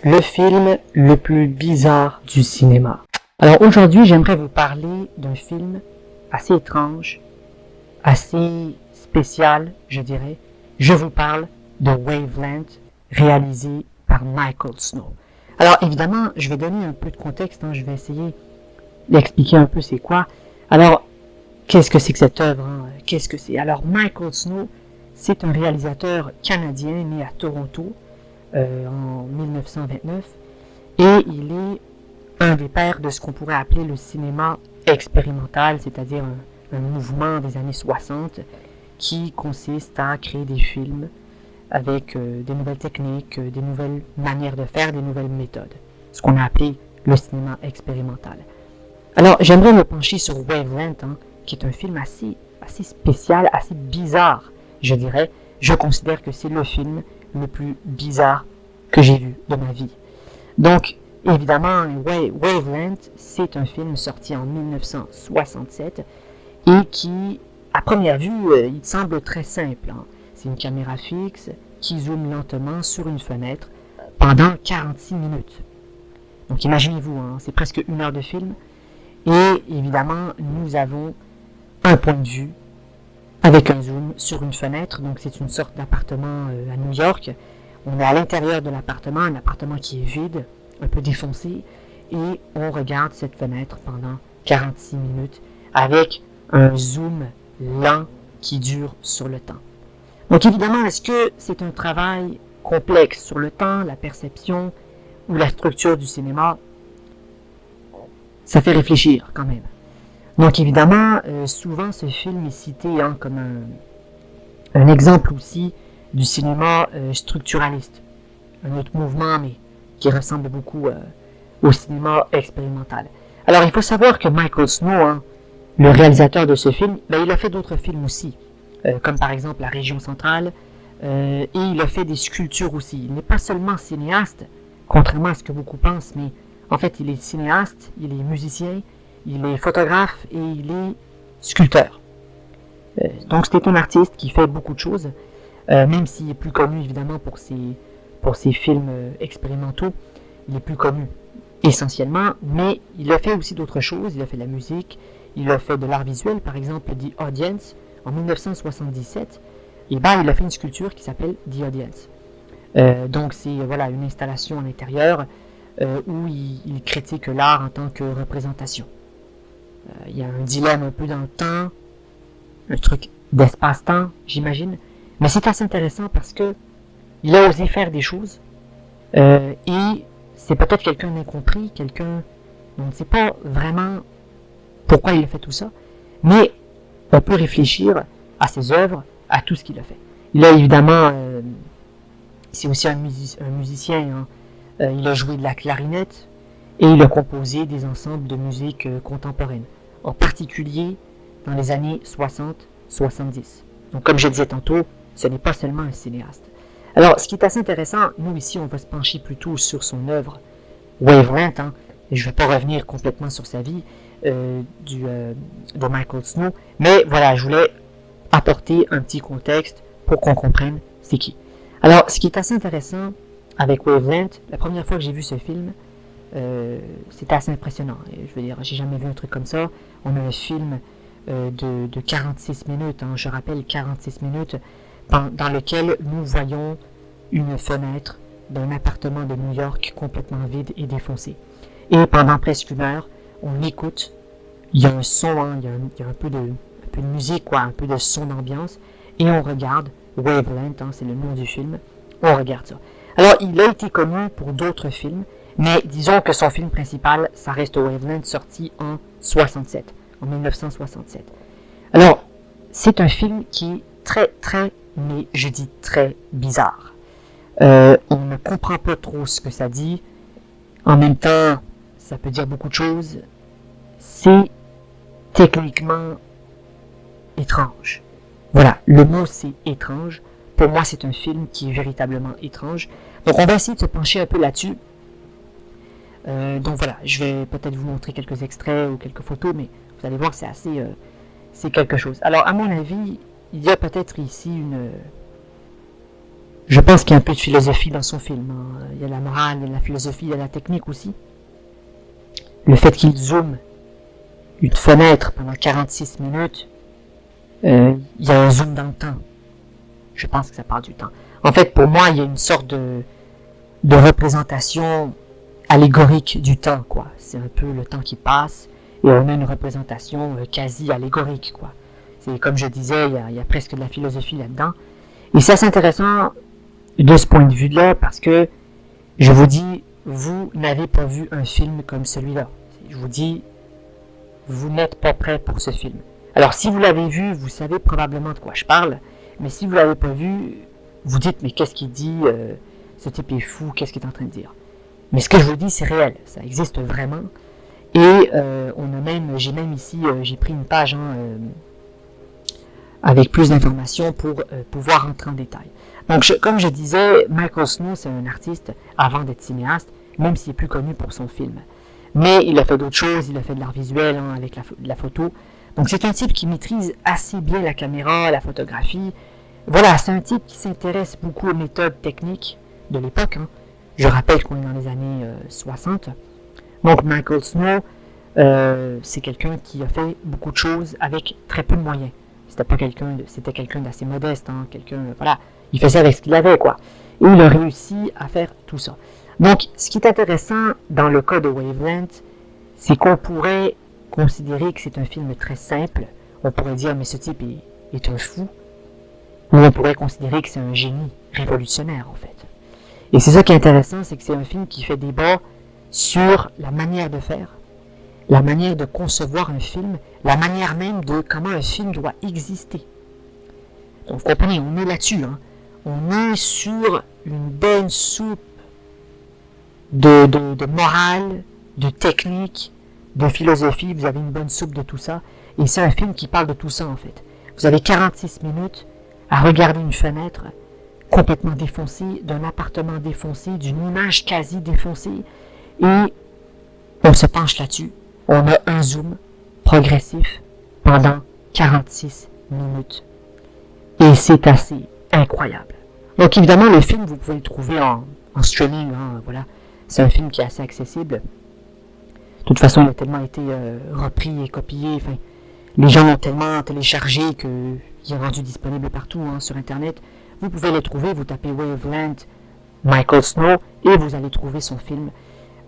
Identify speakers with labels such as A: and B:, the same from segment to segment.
A: le film le plus bizarre du cinéma. Alors aujourd'hui, j'aimerais vous parler d'un film assez étrange, assez spécial, je dirais. Je vous parle de Wavelength, réalisé par Michael Snow. Alors évidemment, je vais donner un peu de contexte, je vais essayer d'expliquer un peu c'est quoi. Alors, qu'est-ce que c'est que cette œuvre? Qu'est-ce que c'est? Alors, Michael Snow, c'est un réalisateur canadien né à Toronto en 1929 et il est un des pères de ce qu'on pourrait appeler le cinéma expérimental, c'est-à-dire un mouvement des années 60 qui consiste à créer des films avec des nouvelles techniques, des nouvelles manières de faire, des nouvelles méthodes. Ce qu'on a appelé le cinéma expérimental. Alors, j'aimerais me pencher sur Wavelength, qui est un film assez spécial, assez bizarre, je dirais. Je considère que c'est le film le plus bizarre que j'ai vu de ma vie. Donc, évidemment, Wavelength, c'est un film sorti en 1967 et qui, à première vue, il semble très simple. C'est une caméra fixe qui zoome lentement sur une fenêtre pendant 46 minutes. Donc, imaginez-vous, c'est presque 1 heure de film. Et évidemment, nous avons un point de vue avec un zoom sur une fenêtre. Donc, c'est une sorte d'appartement à New York. On est à l'intérieur de l'appartement, un appartement qui est vide, un peu défoncé. Et on regarde cette fenêtre pendant 46 minutes avec un zoom lent qui dure sur le temps. Donc, évidemment, est-ce que c'est un travail complexe sur le temps, la perception ou la structure du cinéma? Ça fait réfléchir quand même. Donc évidemment, souvent ce film est cité comme un exemple aussi du cinéma structuraliste. Un autre mouvement, mais qui ressemble beaucoup au cinéma expérimental. Alors il faut savoir que Michael Snow, le réalisateur de ce film, il a fait d'autres films aussi, comme par exemple La Région Centrale, et il a fait des sculptures aussi. Il n'est pas seulement cinéaste, contrairement à ce que beaucoup pensent, mais en fait, il est cinéaste, il est musicien, il est photographe et il est sculpteur. Donc, c'est un artiste qui fait beaucoup de choses, même s'il est plus connu évidemment pour ses films expérimentaux. Il est plus connu essentiellement, mais il a fait aussi d'autres choses. Il a fait de la musique, il a fait de l'art visuel, par exemple The Audience en 1977. Et il a fait une sculpture qui s'appelle The Audience. Donc, c'est une installation à l'intérieur. Où il critique l'art en tant que représentation. Il y a un dilemme un peu dans le temps, un truc d'espace-temps, j'imagine, mais c'est assez intéressant parce que il a osé faire des choses et c'est peut-être quelqu'un d'incompris, quelqu'un dont on ne sait pas vraiment pourquoi il a fait tout ça, mais on peut réfléchir à ses œuvres, à tout ce qu'il a fait. Il a évidemment, c'est aussi un musicien, il a joué de la clarinette et il a composé des ensembles de musique contemporaine, en particulier dans les années 60-70. Donc comme je disais tantôt, ce n'est pas seulement un cinéaste. Alors ce qui est assez intéressant, nous ici on va se pencher plutôt sur son œuvre Wavelength, et je ne vais pas revenir complètement sur sa vie de Michael Snow, mais voilà, je voulais apporter un petit contexte pour qu'on comprenne c'est qui. Alors ce qui est assez intéressant avec Wavelength, la première fois que j'ai vu ce film, c'était assez impressionnant. Je veux dire, j'ai jamais vu un truc comme ça. On a un film de 46 minutes, je rappelle 46 minutes, dans lequel nous voyons une fenêtre d'un appartement de New York complètement vide et défoncé. Et pendant presque 1 heure, on écoute, il y a un son, il y a un peu de musique, un peu de son d'ambiance, et on regarde Wavelength, c'est le nom du film, on regarde ça. Alors, il a été connu pour d'autres films, mais disons que son film principal, ça reste Wavelength, sorti en 1967. Alors, c'est un film qui est très, mais je dis très bizarre. On ne comprend pas trop ce que ça dit. En même temps, ça peut dire beaucoup de choses. C'est techniquement étrange. Voilà, le mot c'est étrange. Pour moi, c'est un film qui est véritablement étrange. Donc, on va essayer de se pencher un peu là-dessus. Donc voilà, je vais peut-être vous montrer quelques extraits ou quelques photos, mais vous allez voir que c'est quelque chose. Alors, à mon avis, il y a peut-être ici Je pense qu'il y a un peu de philosophie dans son film. Hein. Il y a la morale, il y a la philosophie, il y a la technique aussi. Le fait qu'il zoome une fenêtre pendant 46 minutes, il y a un zoom dans le temps. Je pense que ça parle du temps. En fait, pour moi, il y a une sorte de représentation allégorique du temps, quoi. C'est un peu le temps qui passe, et on a une représentation quasi allégorique, quoi. C'est comme je disais, il y a presque de la philosophie là-dedans. Et c'est assez intéressant de ce point de vue-là, parce que je vous dis, vous n'avez pas vu un film comme celui-là. Je vous dis, vous n'êtes pas prêt pour ce film. Alors, si vous l'avez vu, vous savez probablement de quoi je parle, mais si vous l'avez pas vu, vous dites, mais qu'est-ce qu'il dit, ce type est fou, qu'est-ce qu'il est en train de dire? Mais ce que je vous dis, c'est réel, ça existe vraiment. Et j'ai même ici, j'ai pris une page avec plus d'informations pour pouvoir rentrer en détail. Donc, comme je disais, Michael Snow, c'est un artiste avant d'être cinéaste, même s'il est plus connu pour son film. Mais il a fait d'autres choses, il a fait de l'art visuel avec la photo. Donc, c'est un type qui maîtrise assez bien la caméra, la photographie. Voilà, c'est un type qui s'intéresse beaucoup aux méthodes techniques de l'époque. Hein. Je rappelle qu'on est dans les années 60. Donc, Michael Snow, c'est quelqu'un qui a fait beaucoup de choses avec très peu de moyens. C'était quelqu'un d'assez modeste, hein, voilà, il faisait avec ce qu'il avait, quoi. Et il a réussi à faire tout ça. Donc, ce qui est intéressant dans le cas de Wavelength, c'est qu'on pourrait considérer que c'est un film très simple. On pourrait dire, mais ce type est un fou. Ou on pourrait considérer que c'est un génie révolutionnaire, en fait. Et c'est ça qui est intéressant, c'est que c'est un film qui fait débat sur la manière de faire, la manière de concevoir un film, la manière même de comment un film doit exister. Donc, vous comprenez, on est là-dessus. Hein. On est sur une bonne soupe de morale, de technique, de philosophie. Vous avez une bonne soupe de tout ça. Et c'est un film qui parle de tout ça, en fait. Vous avez 46 minutes à regarder une fenêtre complètement défoncée, d'un appartement défoncé, d'une image quasi défoncée. Et on se penche là-dessus. On a un zoom progressif pendant 46 minutes. Et c'est assez incroyable. Donc évidemment, le film, vous pouvez le trouver en streaming. Hein, voilà. C'est un film qui est assez accessible. De toute façon, il a tellement été repris et copié. Enfin, les gens l'ont tellement téléchargé qu'il est rendu disponible partout hein, sur Internet. Vous pouvez le trouver, vous tapez Wavelength, Michael Snow, et vous allez trouver son film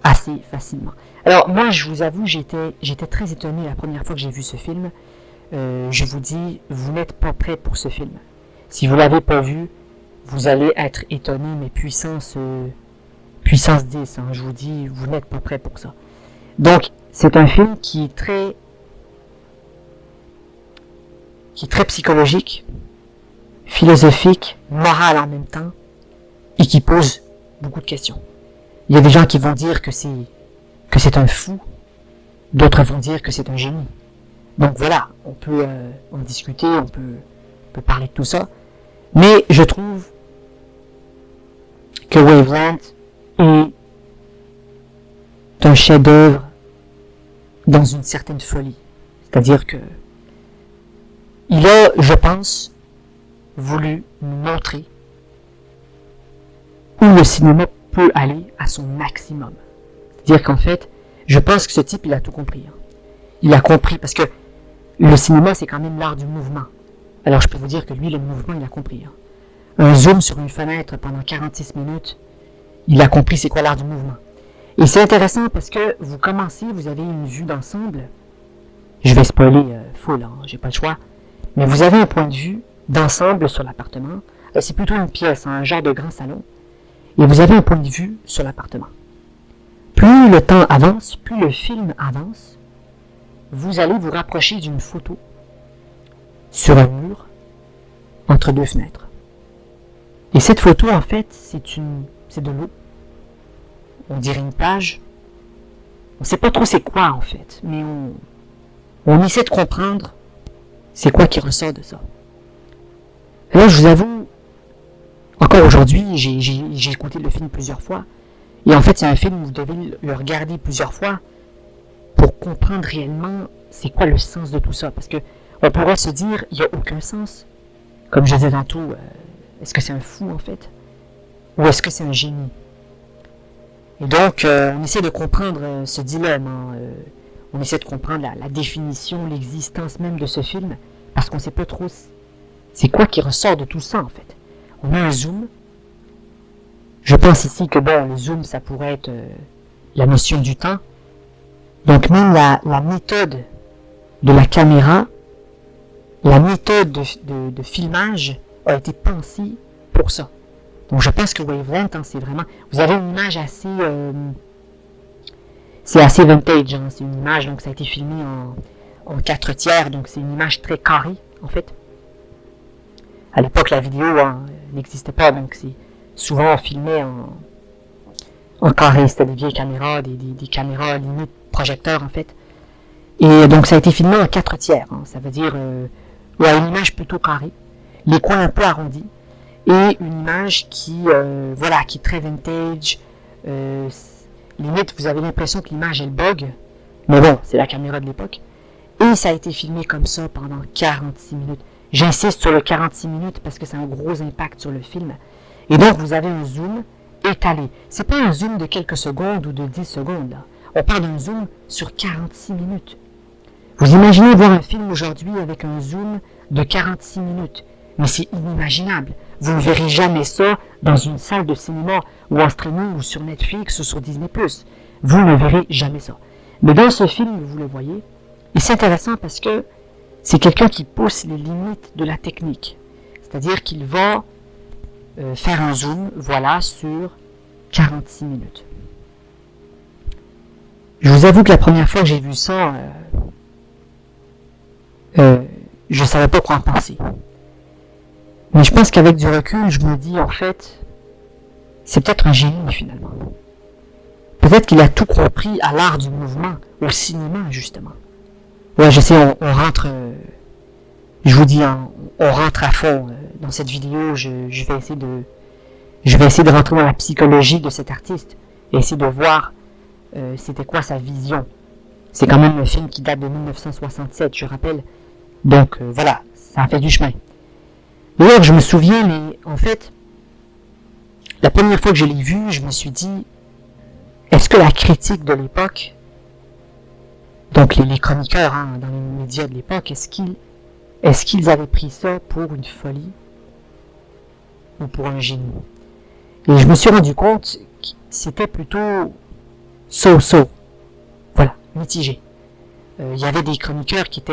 A: assez facilement. Alors moi, je vous avoue, j'étais très étonné la première fois que j'ai vu ce film. Je vous dis, vous n'êtes pas prêt pour ce film. Si vous ne l'avez pas vu, vous allez être étonné, mais puissance 10, hein, je vous dis, vous n'êtes pas prêt pour ça. Donc, c'est un film qui est très psychologique, philosophique, moral en même temps, et qui pose beaucoup de questions. Il y a des gens qui vont dire que c'est un fou, d'autres vont dire que c'est un génie. Donc voilà, on peut en discuter, on peut parler de tout ça, mais je trouve que Wavelength est un chef-d'œuvre dans une certaine folie. C'est-à-dire que il a, je pense, voulu nous montrer où le cinéma peut aller à son maximum. C'est-à-dire qu'en fait, je pense que ce type, il a tout compris. Hein. Il a compris, parce que le cinéma, c'est quand même l'art du mouvement. Alors je peux vous dire que lui, le mouvement, il a compris. Hein. Un zoom sur une fenêtre pendant 46 minutes, il a compris c'est quoi l'art du mouvement. Et c'est intéressant parce que vous commencez, vous avez une vue d'ensemble. Je vais spoiler full, hein, j'ai pas le choix. Mais vous avez un point de vue d'ensemble sur l'appartement. C'est plutôt une pièce, un genre de grand salon. Et vous avez un point de vue sur l'appartement. Plus le temps avance, plus le film avance, vous allez vous rapprocher d'une photo sur un mur entre deux fenêtres. Et cette photo, en fait, c'est de l'eau. On dirait une plage. On ne sait pas trop c'est quoi, en fait, mais on essaie de comprendre c'est quoi qui ressort de ça. Et là, je vous avoue, encore aujourd'hui, j'ai écouté le film plusieurs fois. Et en fait, c'est un film où vous devez le regarder plusieurs fois pour comprendre réellement c'est quoi le sens de tout ça. Parce que on pourrait se dire, il n'y a aucun sens. Comme je disais tantôt, est-ce que c'est un fou en fait? ou est-ce que c'est un génie? Et donc, on essaie de comprendre ce dilemme. On essaie de comprendre la définition, l'existence même de ce film, parce qu'on ne sait pas trop c'est quoi qui ressort de tout ça, en fait. On a un zoom. Je pense ici que, bon, le zoom, ça pourrait être la notion du temps. Donc, même la méthode de la caméra, la méthode de filmage a été pensée pour ça. Donc, je pense que Wavelength, c'est vraiment... Vous avez une image assez... c'est assez vintage, hein. C'est une image, donc ça a été filmé en 4/3, donc c'est une image très carrée, en fait. À l'époque, la vidéo n'existait pas, donc c'est souvent filmé en carré. C'était des vieilles caméras, des caméras limite projecteurs, en fait. Et donc, ça a été filmé en 4/3, hein. Ça veut dire une image plutôt carrée, les coins un peu arrondis, et une image qui est très vintage. Limite, vous avez l'impression que l'image, elle bug, mais bon, c'est la caméra de l'époque. Et ça a été filmé comme ça pendant 46 minutes. J'insiste sur le 46 minutes parce que c'est un gros impact sur le film. Et donc, vous avez un zoom étalé. C'est pas un zoom de quelques secondes ou de 10 secondes, là. On parle d'un zoom sur 46 minutes. Vous imaginez voir un film aujourd'hui avec un zoom de 46 minutes. Mais c'est inimaginable. Vous ne verrez jamais ça dans une salle de cinéma ou en streaming ou sur Netflix ou sur Disney+. Vous ne verrez jamais ça. Mais dans ce film, vous le voyez, et c'est intéressant parce que c'est quelqu'un qui pousse les limites de la technique. C'est-à-dire qu'il va faire un zoom, sur 46 minutes. Je vous avoue que la première fois que j'ai vu ça, je savais pas quoi en penser. Mais je pense qu'avec du recul, je me dis, en fait, c'est peut-être un génie, finalement. Peut-être qu'il a tout compris à l'art du mouvement, au cinéma, justement. Ouais, je sais, on rentre... je vous dis, on rentre à fond dans cette vidéo. Je vais essayer de rentrer dans la psychologie de cet artiste et essayer de voir c'était quoi sa vision. C'est quand même un film qui date de 1967, je rappelle. Donc, voilà, ça a fait du chemin. D'ailleurs, je me souviens, mais en fait, la première fois que je l'ai vu, je me suis dit, est-ce que la critique de l'époque, donc les chroniqueurs dans les médias de l'époque, est-ce qu'ils avaient pris ça pour une folie ou pour un génie? Et je me suis rendu compte que c'était plutôt so-so. Voilà, mitigé. Il y avait des chroniqueurs qui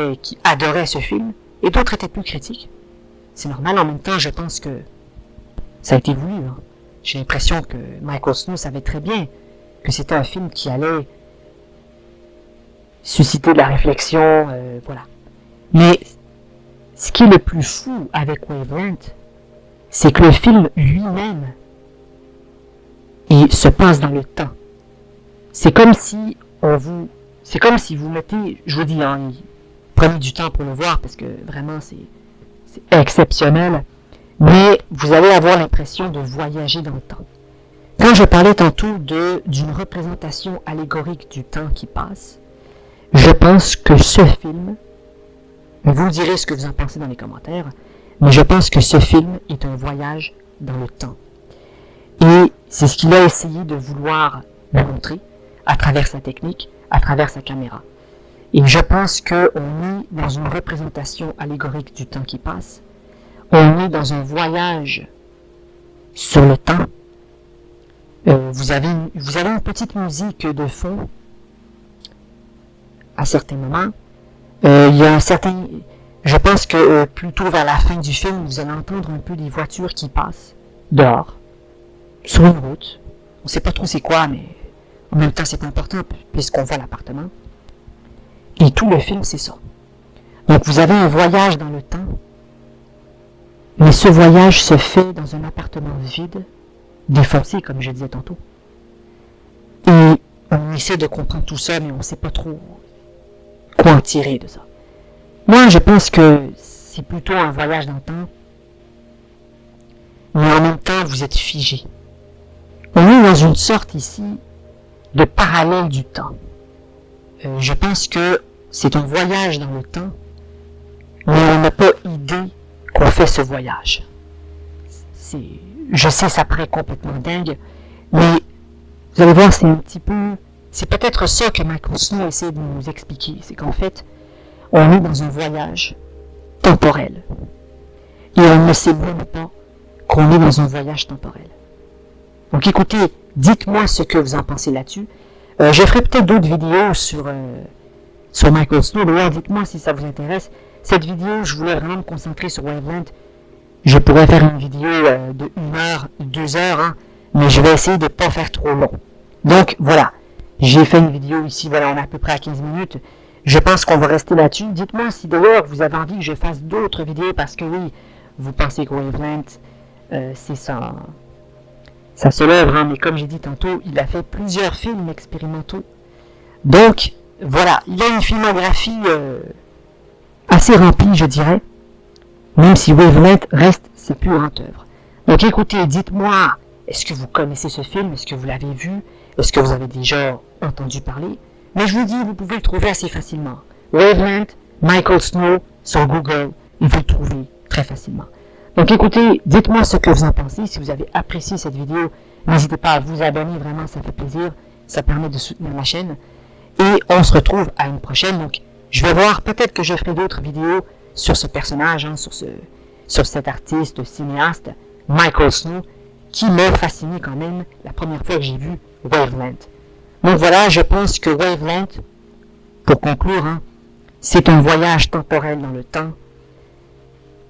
A: adoraient ce film et d'autres étaient plus critiques. C'est normal, en même temps, je pense que ça a été voulu. Hein. J'ai l'impression que Michael Snow savait très bien que c'était un film qui allait susciter de la réflexion, voilà. Mais ce qui est le plus fou avec Wavelength, c'est que le film lui-même, il se passe dans le temps. C'est comme si vous mettez, je vous dis, prenez du temps pour le voir parce que vraiment c'est exceptionnel, mais vous allez avoir l'impression de voyager dans le temps. Quand je parlais tantôt d'une représentation allégorique du temps qui passe, je pense que ce film, vous me direz ce que vous en pensez dans les commentaires, mais je pense que ce film est un voyage dans le temps. Et c'est ce qu'il a essayé de vouloir montrer à travers sa technique, à travers sa caméra. Et je pense qu'on est dans une représentation allégorique du temps qui passe. On est dans un voyage sur le temps. Vous avez une petite musique de fond à certains moments. Il y a je pense que plutôt vers la fin du film, vous allez entendre un peu des voitures qui passent dehors, sur une route. On ne sait pas trop c'est quoi, mais en même temps c'est pas important puisqu'on voit l'appartement. Et tout le film, c'est ça. Donc vous avez un voyage dans le temps, mais ce voyage se fait dans un appartement vide, défoncé, comme je disais tantôt. Et on essaie de comprendre tout ça, mais on ne sait pas trop quoi en tirer de ça. Moi, je pense que c'est plutôt un voyage dans le temps, mais en même temps, vous êtes figé. On est dans une sorte ici de parallèle du temps. Je pense que c'est un voyage dans le temps, mais on n'a pas idée qu'on fait ce voyage. je sais, ça paraît complètement dingue, mais vous allez voir, c'est peut-être ça que Michael Snow essaie de nous expliquer, c'est qu'en fait, on est dans un voyage temporel. Et on ne sait même pas qu'on est dans un voyage temporel. Donc écoutez, dites-moi ce que vous en pensez là-dessus. Je ferai peut-être d'autres vidéos sur Michael Snow. D'ailleurs, dites-moi si ça vous intéresse. Cette vidéo, je voulais vraiment me concentrer sur Wavelength. Je pourrais faire une vidéo de 1 heure, 2 heures, hein, mais je vais essayer de ne pas faire trop long. Donc voilà, j'ai fait une vidéo ici, voilà, on est à peu près à 15 minutes. Je pense qu'on va rester là-dessus. Dites-moi si d'ailleurs vous avez envie que je fasse d'autres vidéos, parce que oui, vous pensez que Wavelength, c'est sa seule œuvre, hein, mais comme j'ai dit tantôt, il a fait plusieurs films expérimentaux. Donc, voilà, il a une filmographie assez remplie, je dirais, même si Wavelength reste ses plus grandes œuvres. Donc écoutez, dites-moi, est-ce que vous connaissez ce film? Est-ce que vous l'avez vu? Est-ce que vous avez déjà entendu parler? Mais je vous dis, vous pouvez le trouver assez facilement. Wavelength, Michael Snow, sur Google, vous le trouvez très facilement. Donc écoutez, dites-moi ce que vous en pensez. Si vous avez apprécié cette vidéo, n'hésitez pas à vous abonner, vraiment ça fait plaisir. Ça permet de soutenir la chaîne. Et on se retrouve à une prochaine. Donc je vais voir, peut-être que je ferai d'autres vidéos sur ce personnage, hein, sur cet artiste, cinéaste, Michael Snow, qui m'a fasciné quand même la première fois que j'ai vu Wavelength. Donc voilà, je pense que Wavelength, pour conclure, hein, c'est un voyage temporel dans le temps,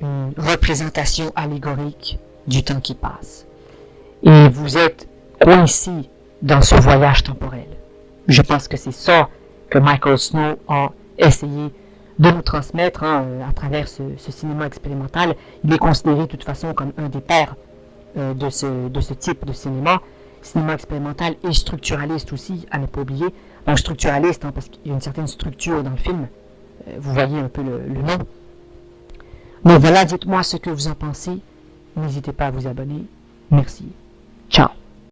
A: une représentation allégorique du temps qui passe. Et vous êtes coincé dans ce voyage temporel. Je pense que c'est ça que Michael Snow a essayé de nous transmettre, hein, à travers ce cinéma expérimental. Il est considéré de toute façon comme un des pères de ce type de cinéma expérimental et structuraliste aussi, à ne pas oublier. Donc structuraliste, hein, parce qu'il y a une certaine structure dans le film. Vous voyez un peu le nom. Donc voilà, dites-moi ce que vous en pensez. N'hésitez pas à vous abonner. Merci. Ciao.